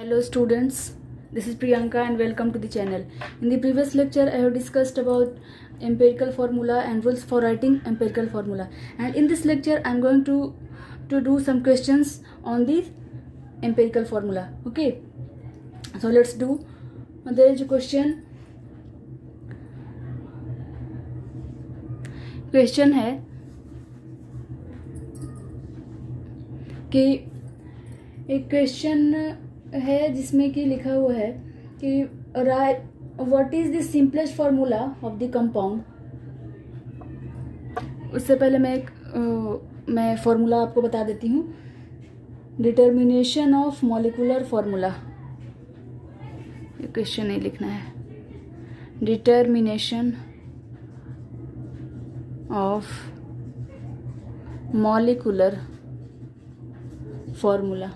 Hello students, this is Priyanka and welcome to the channel. In the previous lecture I have discussed about empirical formula and rules for writing empirical formula, and in this lecture I am going to do some questions on the empirical formula. Okay, so let's do. There is a question है कि एक question है जिसमें कि लिखा हुआ है कि what is the simplest formula of the compound. उससे पहले मैं फार्मूला आपको बता देती हूँ. डिटर्मिनेशन ऑफ मॉलिक्यूलर फार्मूला, ये क्वेश्चन नहीं लिखना है. Determination of molecular formula.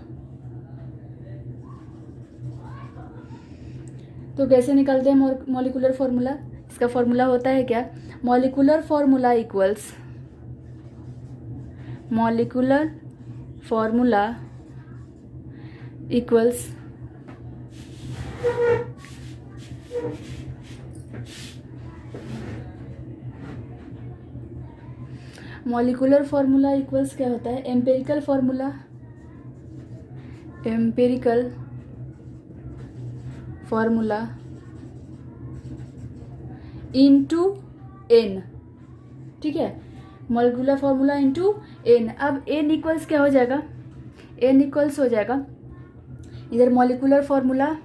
तो कैसे निकालते हैं मॉलिक्यूलर फार्मूला? इसका फार्मूला होता है क्या? Molecular formula equals molecular formula equals क्या होता है? Empirical formula into n. ठीक है, मॉलिक्यूलर फार्मूला इनटू एन. अब एन इक्वल्स क्या हो जाएगा? एन इक्वल्स हो जाएगा इधर molecular formula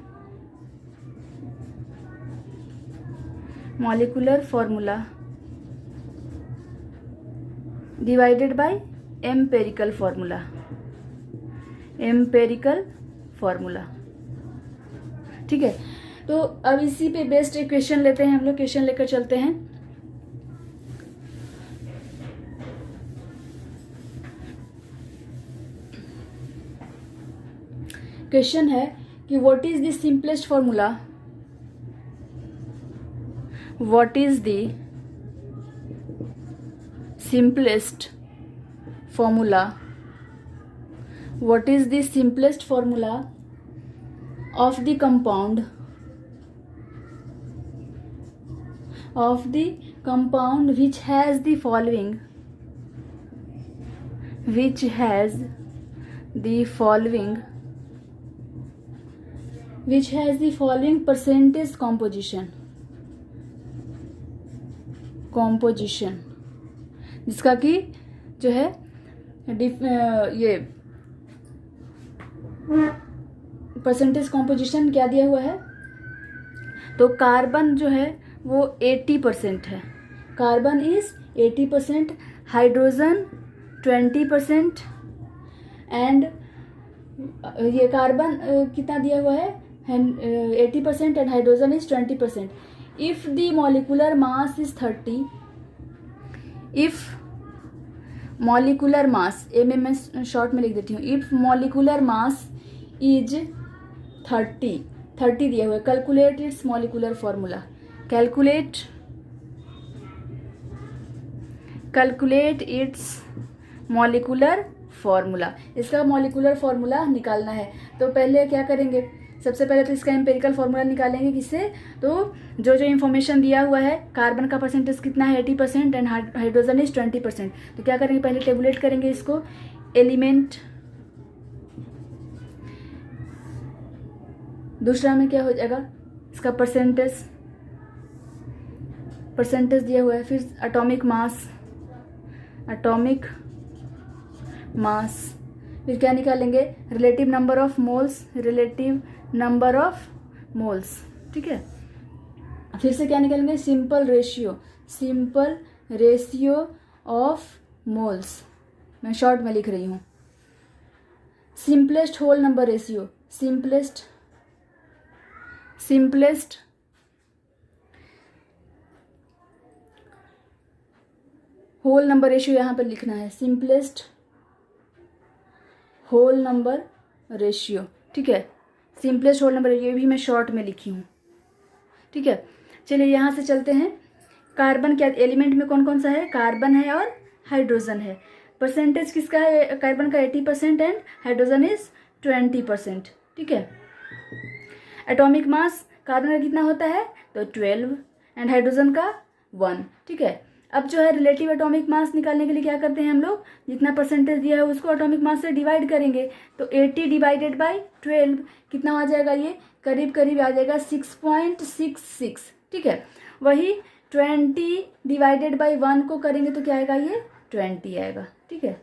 divided by empirical formula. ठीक है, तो अब इसी पे बेस्ड एक क्वेश्चन लेते हैं. हम लोग क्वेश्चन लेकर चलते हैं. क्वेश्चन है कि what is the simplest formula of the compound which has the following percentage composition, जिसका कि जो है ये परसेंटेज कॉम्पोजिशन क्या दिया हुआ है? तो कार्बन जो है वो 80% है. कार्बन इज 80%, हाइड्रोजन 20%, एंड ये कार्बन कितना दिया हुआ है? 80% and hydrogen is 20%. If the molecular mass is 30, if molecular mass, मैं शॉर्ट में लिख देती हूँ. इफ मॉलिक्यूलर मास इज 30 दिया हुआ है. Calculate its molecular formula. Calculate its molecular formula. इसका मॉलिक्यूलर फार्मूला निकालना है. तो पहले क्या करेंगे? सबसे पहले तो इसका एम्पेरिकल फार्मूला निकालेंगे. किससे? तो जो इंफॉर्मेशन दिया हुआ है, कार्बन का परसेंटेज कितना है? 80% एंड हाइड्रोजन इज 20%. तो क्या करेंगे? पहले टेबुलेट करेंगे इसको. एलिमेंट, दूसरा में क्या हो जाएगा? इसका परसेंटेज दिया हुआ है. फिर एटॉमिक मास, फिर क्या निकालेंगे? Relative number of moles. ठीक है, फिर से क्या निकालेंगे? Simple ratio of moles. मैं शॉर्ट में लिख रही हूँ. Simplest whole number ratio, simplest whole number ratio यहाँ पर लिखना है. Simplest whole number ratio. ठीक है, सिंपलेस्ट होल नंबर, ये भी मैं शॉर्ट में लिखी हूँ. ठीक है, चलिए यहाँ से चलते हैं. कार्बन क्या एलिमेंट में कौन कौन सा है? कार्बन है और हाइड्रोजन है. परसेंटेज किसका है? कार्बन का 80% एंड हाइड्रोजन इज 20%. ठीक है, एटॉमिक मास कार्बन का कितना होता है, तो 12 एंड हाइड्रोजन का 1, ठीक है। अब जो है रिलेटिव एटॉमिक मास निकालने के लिए क्या करते हैं हम लोग, जितना परसेंटेज दिया है उसको एटॉमिक मास से डिवाइड करेंगे, तो 80 डिवाइडेड बाई 12 कितना आ जाएगा, ये करीब करीब आ जाएगा 6.66, ठीक है। वही 20 डिवाइडेड बाई 1 को करेंगे तो क्या आएगा, ये 20 आएगा, ठीक है।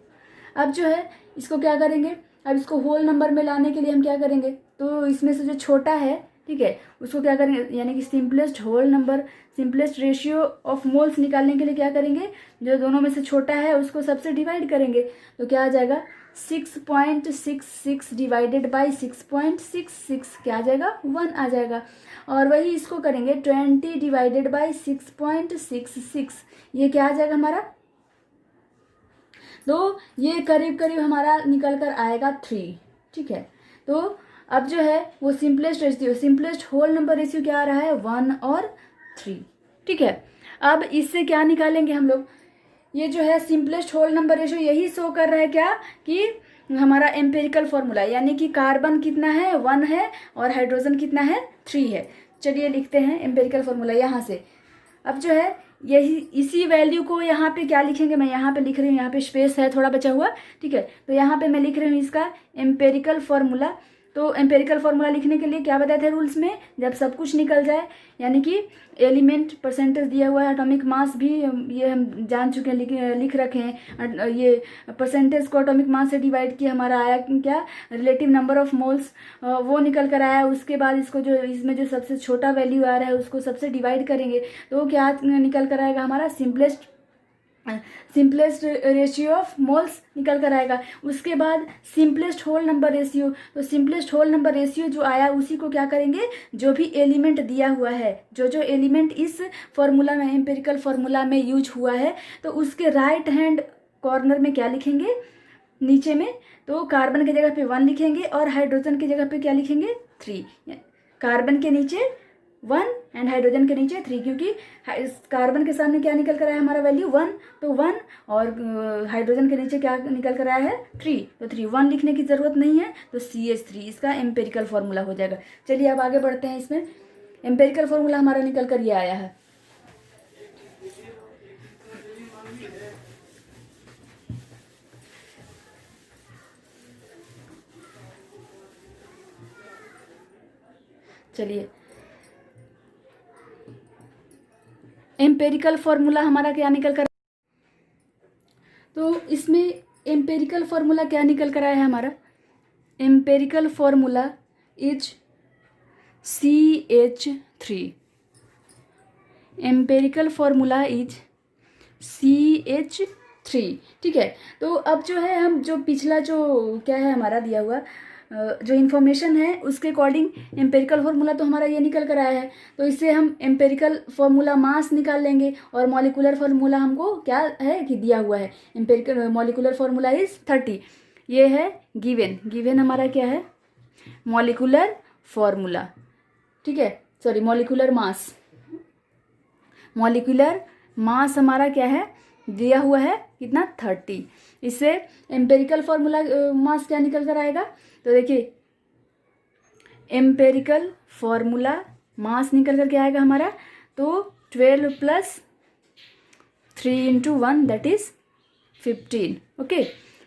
अब जो है इसको क्या करेंगे, अब इसको होल नंबर में लाने के लिए हम क्या करेंगे, तो इसमें से जो छोटा है, ठीक है, उसको क्या करेंगे, यानी कि simplest whole number, simplest ratio of moles निकालने के लिए क्या करेंगे, जो दोनों में से छोटा है उसको सबसे डिवाइड करेंगे, तो क्या आ जाएगा 6.66 डिवाइडेड बाई 6.66 क्या आ जाएगा, 1 आ जाएगा। और वही इसको करेंगे 20 डिवाइडेड बाई 6.66, ये क्या आ जाएगा हमारा, तो ये करीब करीब हमारा निकल कर आएगा 3, ठीक है। तो अब जो है वो simplest ratio, simplest whole number ratio क्या आ रहा है, 1 और 3, ठीक है। अब इससे क्या निकालेंगे हम लोग, ये जो है सिंपलेस्ट होल नंबर रेशियो यही शो कर रहा है क्या, कि हमारा एम्पेरिकल फॉर्मूला, यानी कि कार्बन कितना है, 1 है और हाइड्रोजन कितना है, 3 है। चलिए लिखते हैं एम्पेरिकल फॉर्मूला यहाँ से। अब जो है यही इसी वैल्यू को यहाँ पे क्या लिखेंगे, मैं यहाँ पे लिख रही हूँ, यहाँ पे स्पेस है थोड़ा बचा हुआ, ठीक है। तो यहाँ पे मैं लिख रही हूँ इसका एम्पेरिकल फॉर्मूला। तो एम्पेरिकल फॉर्मूला लिखने के लिए क्या बताए थे रूल्स में, जब सब कुछ निकल जाए, यानी कि एलिमेंट परसेंटेज दिया हुआ है, एटॉमिक मास भी ये हम जान चुके हैं, लिख रखे हैं, ये परसेंटेज को एटॉमिक मास से डिवाइड किया, हमारा आया क्या, रिलेटिव नंबर ऑफ मोल्स, वो निकल कर आया। उसके बाद इसको जो इसमें जो सबसे छोटा वैल्यू आ रहा है उसको सबसे डिवाइड करेंगे, तो क्या निकल कर आएगा हमारा, सिंपलेस्ट रेशियो ऑफ मोल्स निकल कर आएगा। उसके बाद सिंपलेस्ट होल नंबर रेशियो, तो सिंपलेस्ट होल नंबर रेशियो जो आया उसी को क्या करेंगे, जो भी एलिमेंट दिया हुआ है, जो एलिमेंट इस फॉर्मूला में, एम्पिरिकल फॉर्मूला में यूज हुआ है, तो उसके राइट हैंड कॉर्नर में क्या लिखेंगे, नीचे में, तो कार्बन की जगह पे 1 लिखेंगे और हाइड्रोजन की जगह पे क्या लिखेंगे, 3। कार्बन के नीचे 1 एंड हाइड्रोजन के नीचे 3, क्योंकि कार्बन के सामने क्या निकल कर आया हमारा वैल्यू 1, तो 1, और हाइड्रोजन के नीचे क्या निकल कर आया है 3, तो 3, 1 लिखने की ज़रूरत नहीं है, तो CH3 इसका एम्पेरिकल फॉर्मूला हो जाएगा। चलिए अब आगे बढ़ते हैं। इसमें एम्पेरिकल फॉर्मूला हमारा निकल कर ये आया है, चलिए एम्पेरिकल फॉर्मूला हमारा क्या निकल कर, तो इसमें एम्पेरिकल फॉर्मूला क्या निकल कर आया है हमारा, empirical formula is CH3, empirical formula is CH3, ठीक है। तो अब जो है हम जो पिछला जो क्या है हमारा दिया हुआ जो इन्फॉर्मेशन है उसके अकॉर्डिंग एम्पेरिकल फार्मूला तो हमारा ये निकल कर आया है, तो इससे हम एम्पेरिकल फार्मूला मास निकाल लेंगे, और मॉलिक्यूलर फार्मूला हमको क्या है कि दिया हुआ है, एम्पेरिकल मॉलिक्यूलर फार्मूला इज 30, ये है गिवन हमारा क्या है, मॉलिक्यूलर फार्मूला, ठीक है, सॉरी मॉलिक्यूलर मास हमारा क्या है दिया हुआ है कितना 30। इससे एम्पेरिकल फार्मूला मास क्या निकल कर आएगा, तो देखिए एम्पेरिकल फार्मूला मास निकल कर क्या आएगा हमारा, तो 12 + 3 × 1 दैट इज 15। ओके,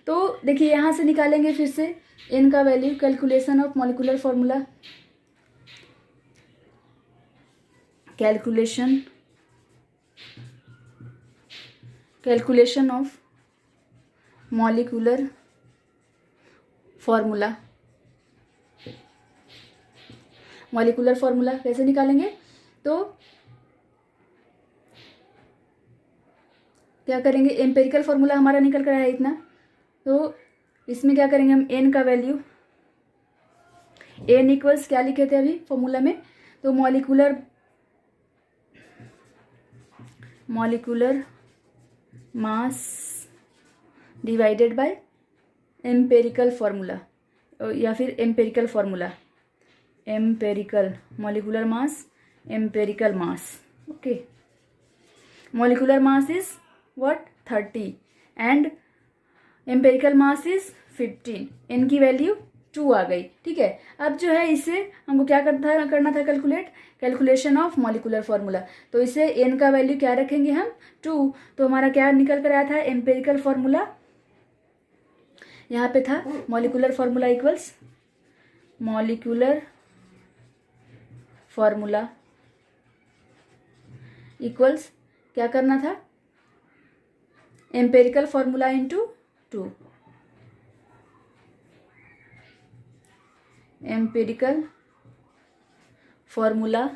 तो देखिए यहाँ से निकालेंगे फिर से n का value, calculation of molecular formula, calculation of molecular formula, molecular formula कैसे निकालेंगे, तो क्या करेंगे, एम्पेरिकल फार्मूला हमारा निकल कर आया है इतना, तो इसमें क्या करेंगे हम n का वैल्यू, n इक्वल्स क्या लिखे थे अभी फॉर्मूला में, तो molecular mass divided by empirical formula, या फिर empirical formula, empirical molecular mass, empirical mass. Okay, molecular mass is what 30 and empirical mass is 15, n की वैल्यू 2 आ गई, ठीक है। अब जो है इसे हमको क्या करना था कैलकुलेशन ऑफ मॉलिकुलर फार्मूला। तो इसे n का वैल्यू क्या रखेंगे हम 2। तो हमारा क्या निकल कर आया था एम्पेरिकल फार्मूला, यहाँ पे था molecular formula equals molecular formula equals क्या करना था empirical formula into 2, empirical formula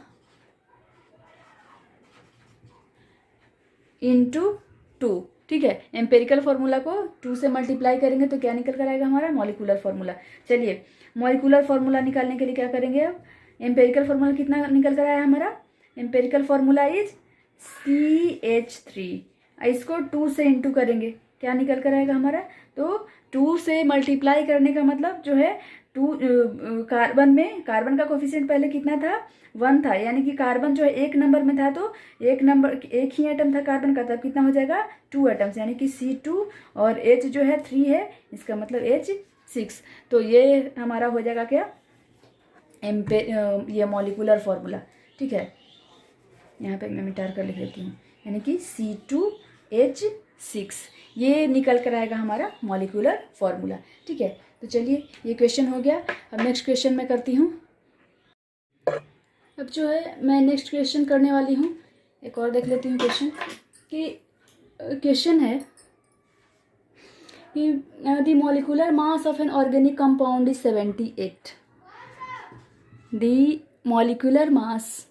into 2, ठीक है। एम्पेरिकल फार्मूला को 2 से मल्टीप्लाई करेंगे तो क्या निकल कर आएगा हमारा मॉलिकुलर फार्मूला। चलिए मॉलिकुलर फार्मूला निकालने के लिए क्या करेंगे अब, एम्पेरिकल फार्मूला कितना निकल कर आया हमारा, एम्पेरिकल फार्मूला इज CH3। इसको 2 से इंटू करेंगे, क्या निकल कर आएगा हमारा, तो 2 से मल्टीप्लाई करने का मतलब जो है 2 कार्बन का कोफिशिएंट पहले कितना था 1 था, यानी कि कार्बन जो है 1 नंबर में था तो एक ही एटम था कार्बन का, तब कितना हो जाएगा 2 एटम्स, यानी कि C2 और H जो है 3 है, इसका मतलब H6। तो ये हमारा हो जाएगा क्या ये मॉलिकुलर फार्मूला, ठीक है। यहाँ पे मैं मिटार कर लिख देती हूँ, यानी कि C2H6 ये निकल कर आएगा हमारा मॉलिकुलर फार्मूला, ठीक है। तो चलिए ये क्वेश्चन हो गया। अब नेक्स्ट क्वेश्चन मैं करती हूँ। अब जो है मैं नेक्स्ट क्वेश्चन करने वाली हूँ, एक और देख लेती हूँ क्वेश्चन। कि क्वेश्चन है कि the molecular mass of an organic compound is 78। The molecular mass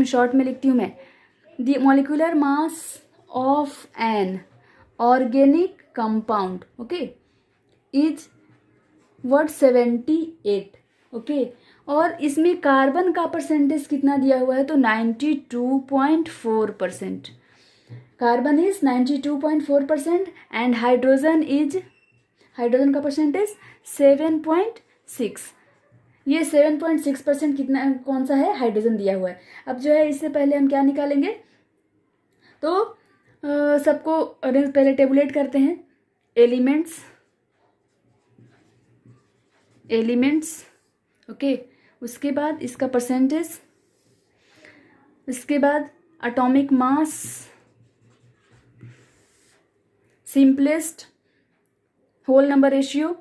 short में लिखती हूँ मैं, the molecular mass of an organic compound okay is what 78 okay. और इसमें कार्बन का परसेंटेज कितना दिया हुआ है, तो 92.4%। कार्बन इज 92.4% एंड हाइड्रोजन का परसेंटेज 7.6। ये 7.6% कितना कौन सा है, हाइड्रोजन दिया हुआ है। अब जो है इससे पहले हम क्या निकालेंगे, तो सबको पहले टेबुलेट करते हैं, एलिमेंट्स ओके। उसके बाद इसका परसेंटेज, इसके बाद atomic mass, simplest whole number ratio,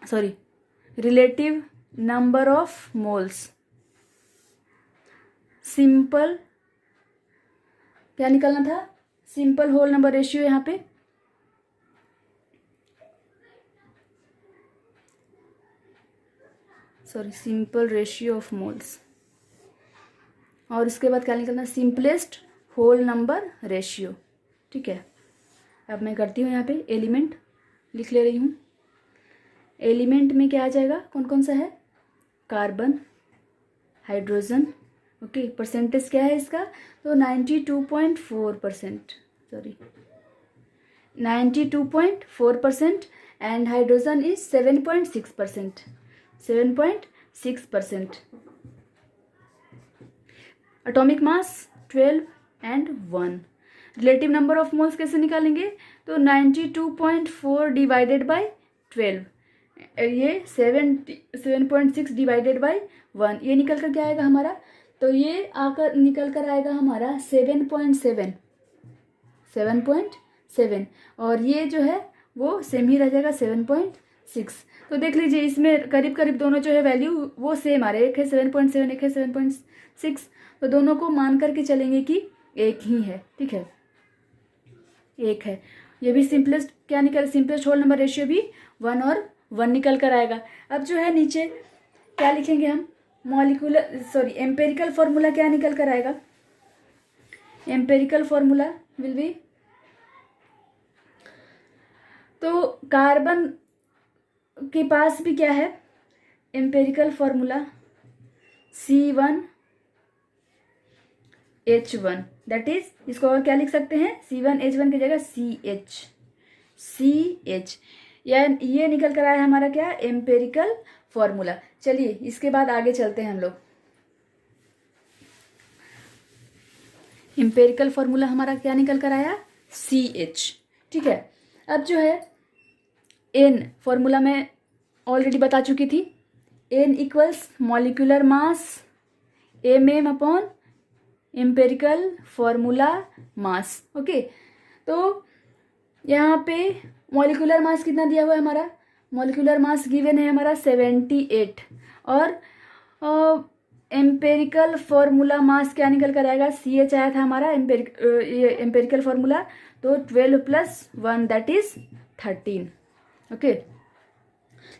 sorry relative number of moles, simple क्या निकलना था, सिंपल होल नंबर रेशियो यहाँ पे, sorry simple ratio of moles, और उसके बाद क्या निकलना, सिंपलेस्ट होल नंबर रेशियो, ठीक है। अब मैं करती हूँ यहाँ पे एलिमेंट लिख ले रही हूँ। एलिमेंट में क्या आ जाएगा, कौन कौन सा है, कार्बन, हाइड्रोजन ओके। परसेंटेज क्या है इसका, तो 92.4%, sorry 92.4% and hydrogen is 7.6%, 7.6%। Atomic mass 12 and 1। Relative number of moles कैसे निकालेंगे, तो 92.4 डिवाइडेड बाय 12, ये 7.6 डिवाइडेड बाय 1, ये निकल कर क्या आएगा हमारा, तो ये आकर निकल कर आएगा हमारा 7.7, और ये जो है वो सेम ही रह जाएगा 7.6। तो देख लीजिए इसमें करीब करीब दोनों जो है वैल्यू वो सेम आ रहे हैं, एक है 7.7 एक है 7.6, तो दोनों को मान करके चलेंगे कि एक ही है, ठीक है, एक है। ये भी सिंपलेस्ट क्या निकल, सिंपलेस्ट होल नंबर रेशियो भी 1 और 1 निकल कर आएगा। अब जो है नीचे क्या लिखेंगे हम, एम्पेरिकल फार्मूला क्या निकल कर आएगा, एम्पेरिकल फार्मूला विल बी, तो कार्बन के पास भी क्या है empirical formula C1H1, that is इसको और क्या लिख सकते हैं, C1H1 की जगह CH, ये निकल कर आया हमारा क्या एम्पेरिकल फार्मूला। चलिए इसके बाद आगे चलते हैं हम लोग। एम्पेरिकल फार्मूला हमारा क्या निकल कर आया CH, ठीक है। अब जो है एन फॉर्मूला मैं ऑलरेडी बता चुकी थी, n equals molecular mass M upon empirical formula mass. Okay, तो यहाँ पे मॉलिक्यूलर मास कितना दिया हुआ है हमारा, मॉलिक्यूलर मास गिवन है हमारा 78 और एम्पेरिकल फॉर्मूला मास क्या निकल कर आएगा, CH आया था हमारा एम्पेरिकल फॉर्मूला, तो 12 + 1 दैट इज 13। ओके,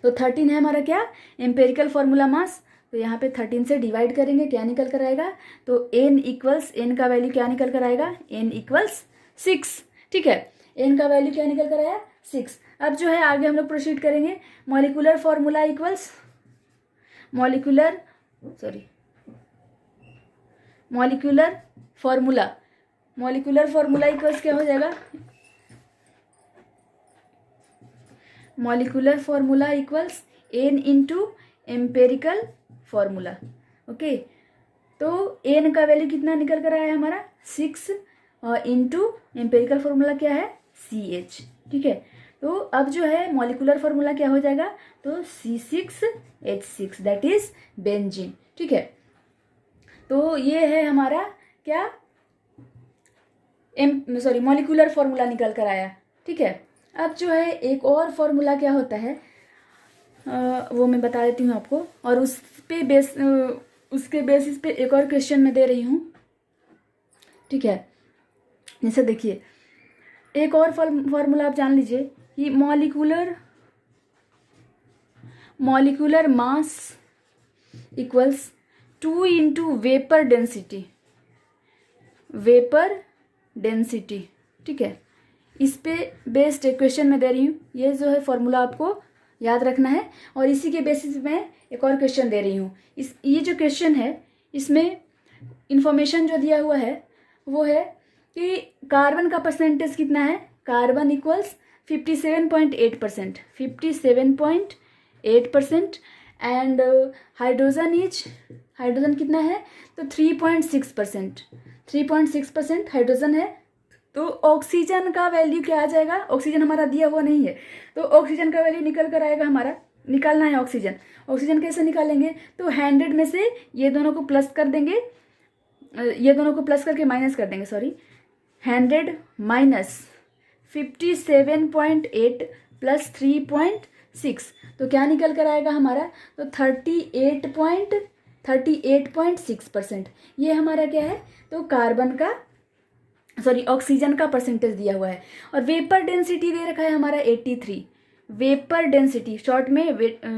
तो 13 है हमारा क्या, एम्पेरिकल फॉर्मूला मास। तो यहाँ पे 13 से डिवाइड करेंगे, क्या निकल कर आएगा, तो n इक्वल्स, n का वैल्यू क्या निकल कर आएगा, n इक्वल्स 6। ठीक है, n का वैल्यू क्या निकल कर आया, 6। अब जो है आगे हम लोग प्रोसीड करेंगे, molecular formula equals molecular formula equals क्या हो जाएगा, molecular formula equals n into empirical formula. Okay, तो n का वैल्यू कितना निकल कर आया है हमारा, 6 इंटू एम्पेरिकल फॉर्मूला क्या है, CH। ठीक है, तो अब जो है मॉलिक्यूलर फॉर्मूला क्या हो जाएगा, तो C6H6 दैट इज बेंजीन। ठीक है, तो ये है हमारा क्या, मॉलिक्यूलर फॉर्मूला निकल कर आया। ठीक है, अब जो है एक और फॉर्मूला क्या होता है वो मैं बता देती हूँ आपको, और उसके बेसिस पे एक और क्वेश्चन मैं दे रही हूँ। ठीक है, जैसे देखिए एक और फॉर्मूला आप जान लीजिए कि molecular mass equals 2 into vapour density. ठीक है, इस पे बेस्ड क्वेश्चन मैं दे रही हूँ, ये जो है फॉर्मूला आपको याद रखना है, और इसी के बेसिस में एक और क्वेश्चन दे रही हूँ। ये जो क्वेश्चन है इसमें इंफॉर्मेशन जो दिया हुआ है वो है कि कार्बन का परसेंटेज कितना है, कार्बन इक्वल्स 57.8% एंड हाइड्रोजन कितना है, तो 3.6% हाइड्रोजन है। तो ऑक्सीजन का वैल्यू क्या आ जाएगा, ऑक्सीजन हमारा दिया हुआ नहीं है, तो ऑक्सीजन का वैल्यू निकल कर आएगा हमारा, निकालना है ऑक्सीजन कैसे निकालेंगे, तो 100 में से ये दोनों को प्लस कर देंगे, ये दोनों को प्लस करके माइनस कर देंगे, 100 माइनस 57.8 प्लस 3.6, तो क्या निकल कर आएगा हमारा, तो 38.6%। ये हमारा क्या है, तो ऑक्सीजन का परसेंटेज दिया हुआ है, और वेपर डेंसिटी दे रखा है हमारा 83, वेपर डेंसिटी शॉर्ट में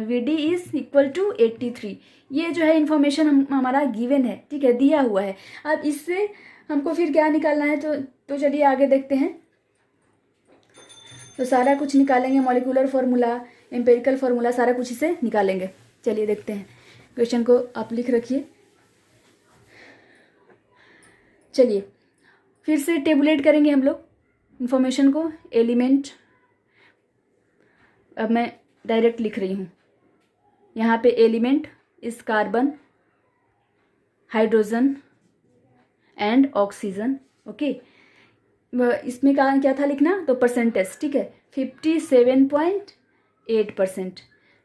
VD इज इक्वल टू 83। ये जो है इन्फॉर्मेशन हमारा गिवन है। ठीक है, दिया हुआ है। अब इससे हमको फिर क्या निकालना है, तो चलिए आगे देखते हैं। तो सारा कुछ निकालेंगे, मॉलिक्यूलर फॉर्मूला, एम्पेरिकल फॉर्मूला, सारा कुछ इसे निकालेंगे। चलिए देखते हैं, क्वेश्चन को आप लिख रखिए। चलिए फिर से टेबुलेट करेंगे हम लोग इन्फॉर्मेशन को, एलिमेंट। अब मैं डायरेक्ट लिख रही हूँ, यहाँ पे एलिमेंट इस carbon, hydrogen and oxygen. Okay, इसमें क्या था लिखना, तो परसेंटेज। ठीक है, 57.8%,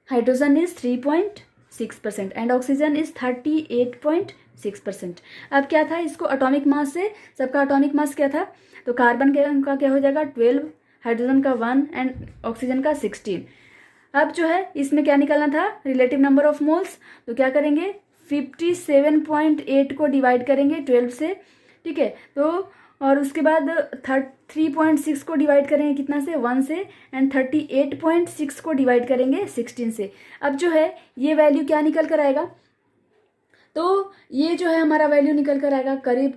hydrogen is 3.6% and oxygen is 38.6%। अब क्या था, इसको एटॉमिक मास से, सबका एटॉमिक मास क्या था, तो कार्बन का क्या हो जाएगा 12, हाइड्रोजन का 1 एंड ऑक्सीजन का 16। अब जो है इसमें क्या निकालना था, रिलेटिव नंबर ऑफ मोल्स, तो क्या करेंगे 57.8 को डिवाइड करेंगे 12 से। ठीक है, तो और उसके बाद 3.6 को डिवाइड करेंगे कितना से, 1 से, एंड 38.6 को डिवाइड करेंगे 16 से। अब जो है ये वैल्यू क्या निकल कर आएगा, तो ये जो है हमारा वैल्यू निकल कर आएगा करीब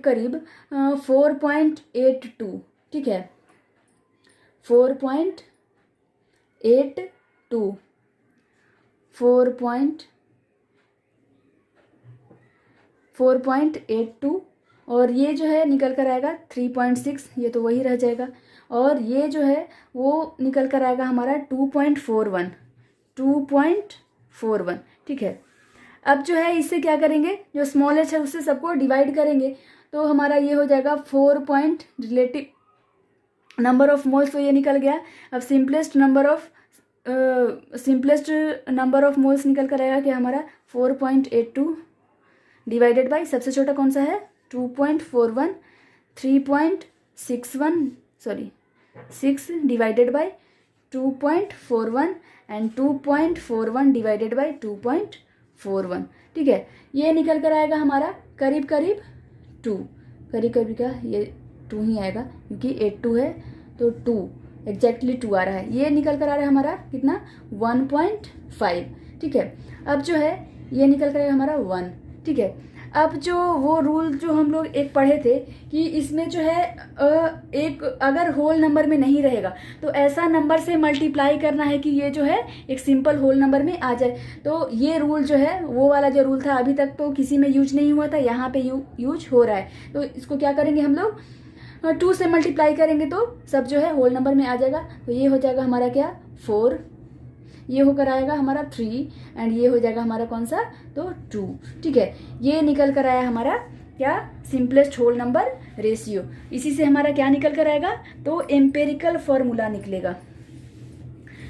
4.82। ठीक है, 4.82, और ये जो है निकल कर आएगा 3.6, ये तो वही रह जाएगा, और ये जो है वो निकल कर आएगा हमारा 2.41। ठीक है, अब जो है इससे क्या करेंगे, जो स्मॉल h है उससे सबको डिवाइड करेंगे, तो हमारा ये हो जाएगा 4 रिलेटिव नंबर ऑफ मोल्स, तो ये निकल गया। अब simplest number of simplest number of moles निकल कर आएगा कि हमारा 4.82 डिवाइडेड बाई सबसे छोटा कौन सा है 2.41, 3.61 sorry 6 divided by 2.41 and 2.41 divided by 2.41। ठीक है, ये निकल कर आएगा हमारा करीब करीब 2, करीब करीब क्या ये 2 ही आएगा क्योंकि 82 है तो 2 एग्जैक्टली 2 आ रहा है। ये निकल कर आ रहा है हमारा कितना 1.5। ठीक है, अब जो है ये निकल कर आएगा हमारा 1। ठीक है, अब जो वो रूल जो हम लोग एक पढ़े थे कि इसमें जो है एक अगर होल नंबर में नहीं रहेगा तो ऐसा नंबर से मल्टीप्लाई करना है कि ये जो है एक सिंपल होल नंबर में आ जाए। तो ये रूल जो है वो वाला जो रूल था अभी तक तो किसी में यूज नहीं हुआ था, यहाँ पे यूज हो रहा है। तो इसको क्या करेंगे हम लोग 2 से मल्टीप्लाई करेंगे तो सब जो है होल नंबर में आ जाएगा। तो ये हो जाएगा हमारा क्या 4, ये होकर आएगा हमारा 3 एंड ये हो जाएगा हमारा कौन सा तो 2। ठीक है, ये निकल कर आया हमारा क्या सिंपलेस्ट होल नंबर रेशियो। इसी से हमारा क्या निकल कर आएगा तो एम्पेरिकल फॉर्मूला निकलेगा।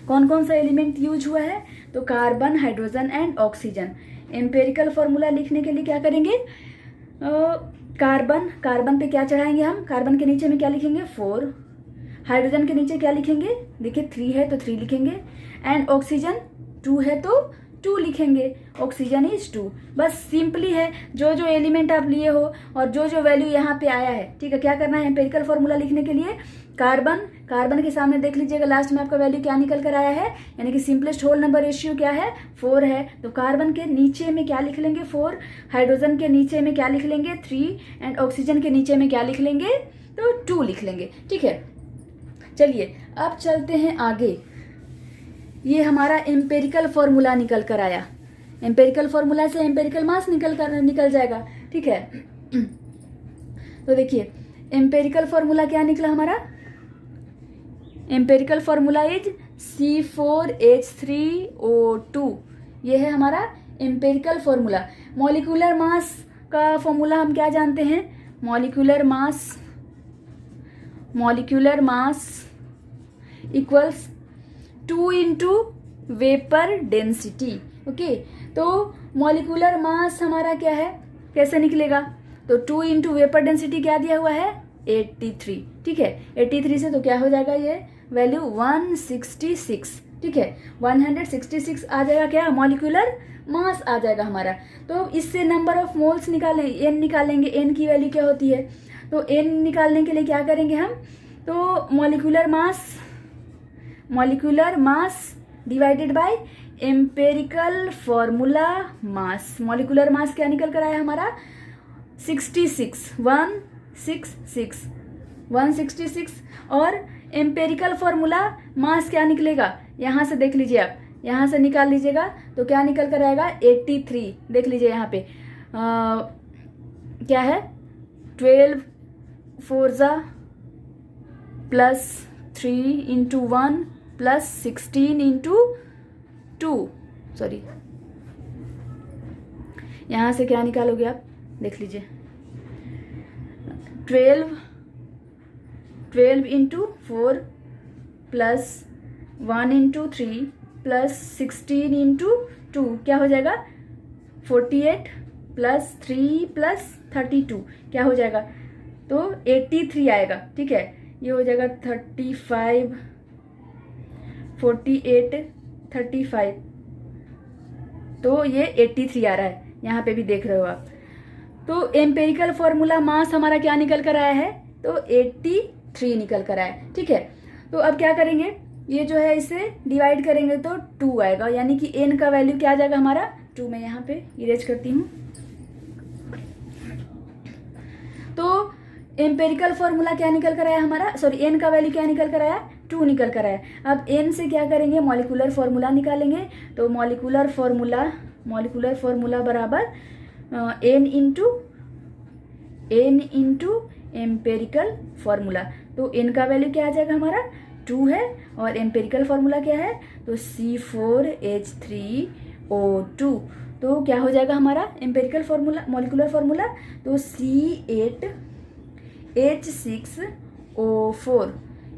कौन कौन सा एलिमेंट यूज हुआ है तो carbon, hydrogen and oxygen. Empirical formula लिखने के लिए क्या करेंगे कार्बन पे क्या चढ़ाएंगे हम, कार्बन के नीचे में क्या लिखेंगे 4, हाइड्रोजन के नीचे क्या लिखेंगे देखिए 3 है तो 3 लिखेंगे एंड ऑक्सीजन 2 है तो 2 लिखेंगे, ऑक्सीजन इज 2। बस सिंपली है, जो जो एलिमेंट आप लिए हो और जो जो वैल्यू यहाँ पे आया है। ठीक है, क्या करना है एम्पेरिकल फॉर्मूला लिखने के लिए कार्बन के सामने देख लीजिएगा लास्ट में आपका वैल्यू क्या निकल कर आया है, यानी कि सिंपलेस्ट होल नंबर रेशियो क्या है 4 है। तो कार्बन के नीचे में क्या लिख लेंगे 4, हाइड्रोजन के नीचे में क्या लिख लेंगे 3 एंड ऑक्सीजन के नीचे में क्या लिख लेंगे तो 2 लिख लेंगे। ठीक है, चलिए अब चलते हैं आगे। ये हमारा एम्पेरिकल फॉर्मूला निकल कर आया, एम्पेरिकल फॉर्मूला से एम्पेरिकल मास निकल जाएगा। ठीक है, तो देखिए एम्पेरिकल फॉर्मूला क्या निकला हमारा, एम्पेरिकल फॉर्मूला इज C4H3O2। ये है हमारा एम्पेरिकल फॉर्मूला। मॉलिक्यूलर मास का फॉर्मूला हम क्या जानते हैं, molecular mass equals 2 into vapour density. Okay, तो मॉलिक्यूलर मास हमारा क्या है कैसे निकलेगा तो 2 इंटू वेपर डेंसिटी क्या दिया हुआ है 83। ठीक है, 83 से तो क्या हो जाएगा ये वैल्यू 166। ठीक है, 166 आ जाएगा क्या मॉलिक्यूलर मास आ जाएगा हमारा। तो इससे नंबर ऑफ मोल्स निकालेंगे, n निकालेंगे, n की वैल्यू क्या होती है तो n निकालने के लिए क्या करेंगे हम तो molecular mass divided by empirical formula mass. Molecular mass क्या निकल कर आया हमारा 166 और एम्पेरिकल फॉर्मूला मास क्या निकलेगा यहाँ से देख लीजिए, आप यहाँ से निकाल लीजिएगा तो क्या निकल कर आएगा 83। देख लीजिए यहाँ पे क्या है 12 4 plus 3 into 1 plus 16 into 2 sorry, यहाँ से क्या निकालोगे आप देख लीजिए 12 into 4 plus 1 into 3 plus 16 into 2 क्या हो जाएगा 48 प्लस 3 प्लस 32 क्या हो जाएगा तो 83 आएगा। ठीक है, ये हो जाएगा 35 48 35 तो ये 83 आ रहा है, यहाँ पे भी देख रहे हो आप। तो एम्पेरिकल फॉर्मूला मास हमारा क्या निकल कर आया है तो 83 निकल कर आया। ठीक है, तो अब क्या करेंगे ये जो है इसे डिवाइड करेंगे तो 2 आएगा, यानी कि n का वैल्यू क्या आ जाएगा हमारा 2। मैं यहाँ पे इरेज करती हूँ। तो एम्पेरिकल फॉर्मूला क्या निकल कर आया हमारा सॉरी n का वैल्यू क्या निकल कर आया 2 निकल कर आया। अब n से क्या करेंगे मॉलिक्यूलर फॉर्मूला निकालेंगे तो मॉलिक्यूलर फॉर्मूला बराबर n इंटू एम्पेरिकल फॉर्मूला। तो n का वैल्यू क्या आ जाएगा हमारा 2 है और एम्पेरिकल फॉर्मूला क्या है तो C4H3O2। तो क्या हो जाएगा हमारा एम्पेरिकल फॉर्मूला मॉलिक्यूलर फॉर्मूला तो C8H6O4।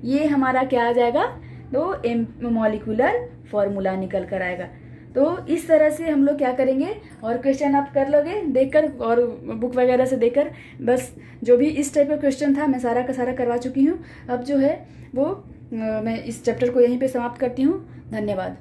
ये हमारा क्या आ जाएगा तो मॉलिक्यूलर फॉर्मूला निकल कर आएगा। तो इस तरह से हम लोग क्या करेंगे, और क्वेश्चन आप कर लोगे देखकर और बुक वगैरह से देखकर। बस जो भी इस टाइप का क्वेश्चन था मैं सारा का सारा करवा चुकी हूँ। अब जो है वो मैं इस चैप्टर को यहीं पे समाप्त करती हूँ। धन्यवाद।